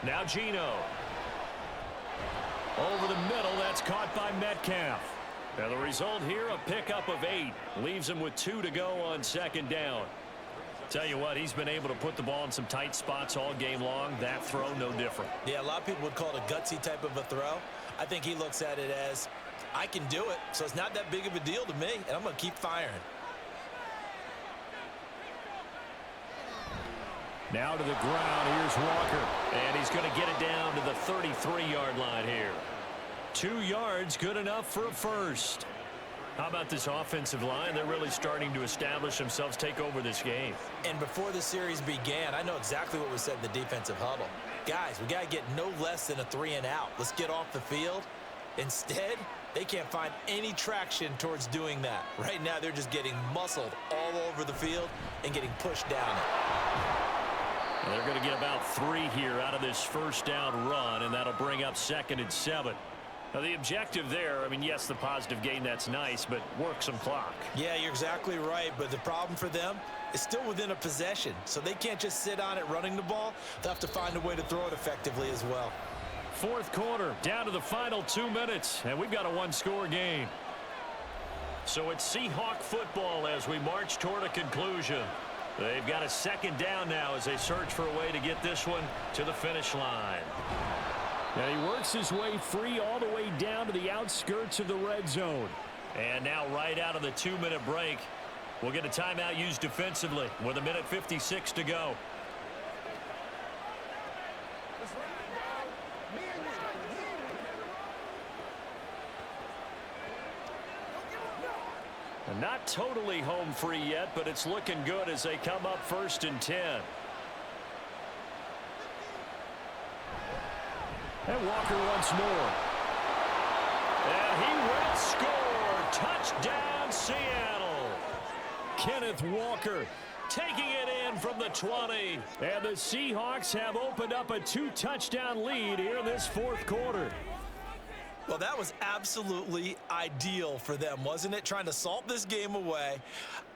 Now Geno. Over the middle, that's caught by Metcalf. Now the result here, a pickup of 8. Leaves him with 2 to go on 2nd down. Tell you what, he's been able to put the ball in some tight spots all game long. That throw, no different. Yeah, a lot of people would call it a gutsy type of a throw. I think he looks at it as, I can do it, so it's not that big of a deal to me, and I'm going to keep firing. Now to the ground, here's Walker. And he's going to get it down to the 33-yard line here. 2 yards, good enough for a first. How about this offensive line? They're really starting to establish themselves, take over this game. And before the series began, I know exactly what was said in the defensive huddle. Guys, we got to get no less than a 3 and out. Let's get off the field. Instead, they can't find any traction towards doing that. Right now, they're just getting muscled all over the field and getting pushed down it. And they're going to get about 3 here out of this first down run, and that'll bring up 2nd and 7. Now, the objective there, I mean, yes, the positive gain, that's nice, but work some clock. Yeah, you're exactly right, but the problem for them is still within a possession, so they can't just sit on it running the ball. They'll have to find a way to throw it effectively as well. 4th quarter, down to the final 2 minutes, and we've got a 1-score game. So it's Seahawk football as we march toward a conclusion. They've got a 2nd down now as they search for a way to get this one to the finish line. Now he works his way free all the way down to the outskirts of the red zone. And now right out of the 2-minute break, we'll get a timeout used defensively with 1:56 to go. Not totally home free yet, but it's looking good as they come up 1st and 10. And Walker once more. And he will score. Touchdown, Seattle. Kenneth Walker taking it in from the 20. And the Seahawks have opened up a 2-touchdown lead here in this 4th quarter. Well, that was absolutely ideal for them, wasn't it? Trying to salt this game away.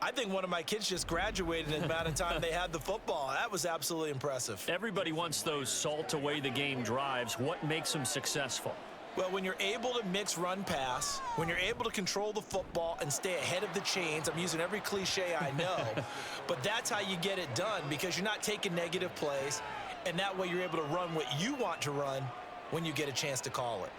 I think one of my kids just graduated in the amount of time they had the football. That was absolutely impressive. Everybody wants those salt away the game drives. What makes them successful? Well, when you're able to mix run pass, when you're able to control the football and stay ahead of the chains, I'm using every cliche I know, but that's how you get it done because you're not taking negative plays, and that way you're able to run what you want to run when you get a chance to call it.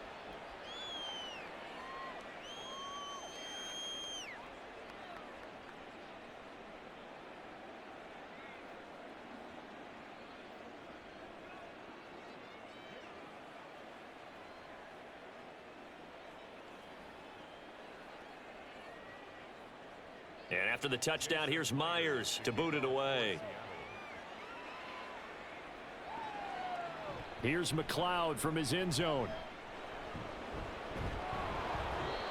And after the touchdown, here's Myers to boot it away. Here's McLeod from his end zone.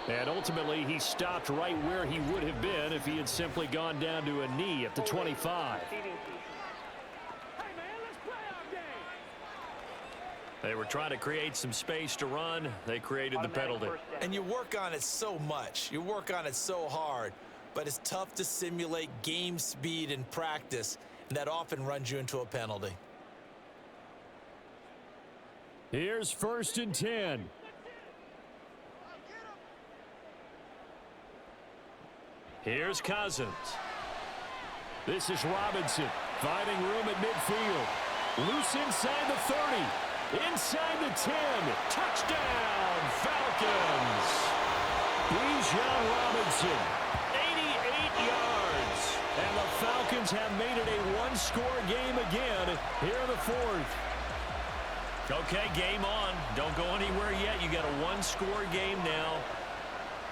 And ultimately, he stopped right where he would have been if he had simply gone down to a knee at the 25. They were trying to create some space to run. They created the penalty. And you work on it so much. You work on it so hard. But it's tough to simulate game speed in practice, and that often runs you into a penalty. Here's 1st and 10. Here's Cousins. This is Robinson finding room at midfield. Loose inside the 30. Inside the 10. Touchdown, Falcons. Bijan Robinson. Yards. And the Falcons have made it a one-score game again here in the 4th. Okay, game on. Don't go anywhere yet. You got a one-score game now.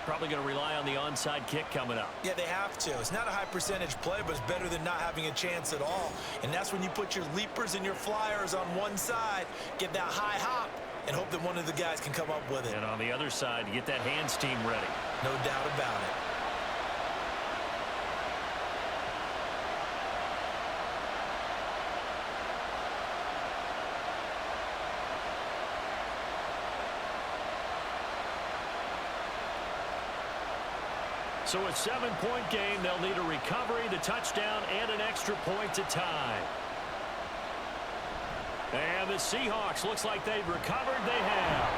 Probably going to rely on the onside kick coming up. Yeah, they have to. It's not a high percentage play, but it's better than not having a chance at all. And that's when you put your leapers and your flyers on one side, get that high hop, and hope that one of the guys can come up with it. And on the other side, get that hands team ready. No doubt about it. So a 7-point game, they'll need a recovery, the touchdown, and an extra point to tie. And the Seahawks, looks like they've recovered. They have.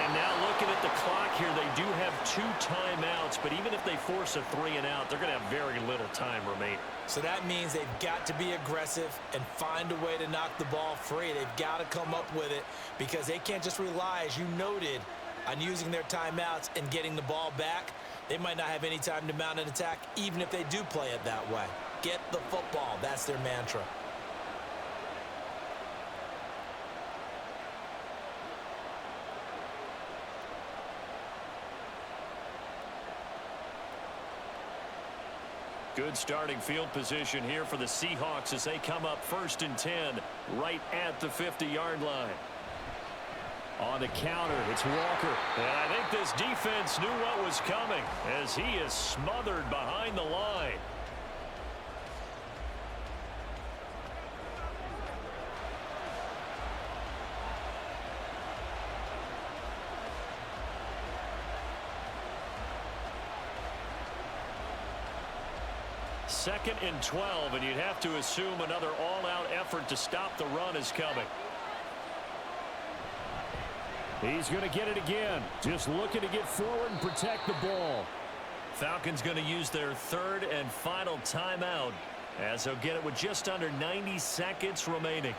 And now looking at the clock here, they do have 2 timeouts, but even if they force a 3-and-out, they're going to have very little time remaining. So that means they've got to be aggressive and find a way to knock the ball free. They've got to come up with it because they can't just rely, as you noted, on using their timeouts and getting the ball back. They might not have any time to mount an attack, even if they do play it that way. Get the football. That's their mantra. Good starting field position here for the Seahawks as they come up 1st and 10 right at the 50-yard line. On the counter, it's Walker. And I think this defense knew what was coming as he is smothered behind the line. Second and 12, and you'd have to assume another all-out effort to stop the run is coming. He's going to get it again. Just looking to get forward and protect the ball. Falcons going to use their 3rd and final timeout as they'll get it with just under 90 seconds remaining.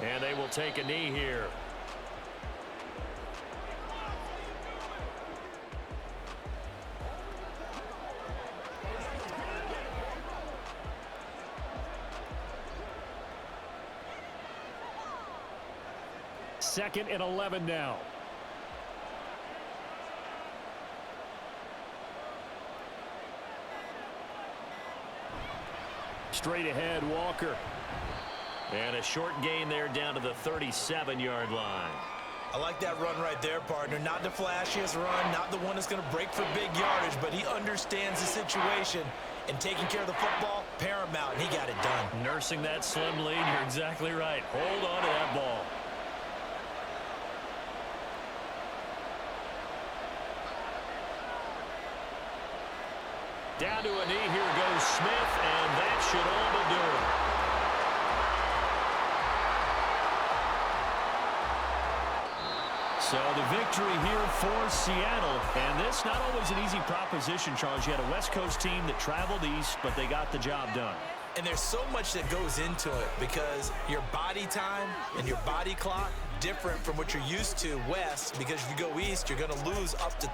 And they will take a knee here. 2nd and 11 now. Straight ahead, Walker. And a short gain there down to the 37-yard line. I like that run right there, partner. Not the flashiest run, not the one that's going to break for big yardage, but he understands the situation, and taking care of the football, paramount, and he got it done. Nursing that slim lead, you're exactly right. Hold on to that ball. Down to a knee, here goes Smith, and that should all but do it. So the victory here for Seattle, and this not always an easy proposition, Charles. You had a West Coast team that traveled east, but they got the job done. And there's so much that goes into it because your body time and your body clock different from what you're used to west, because if you go east, you're going to lose up to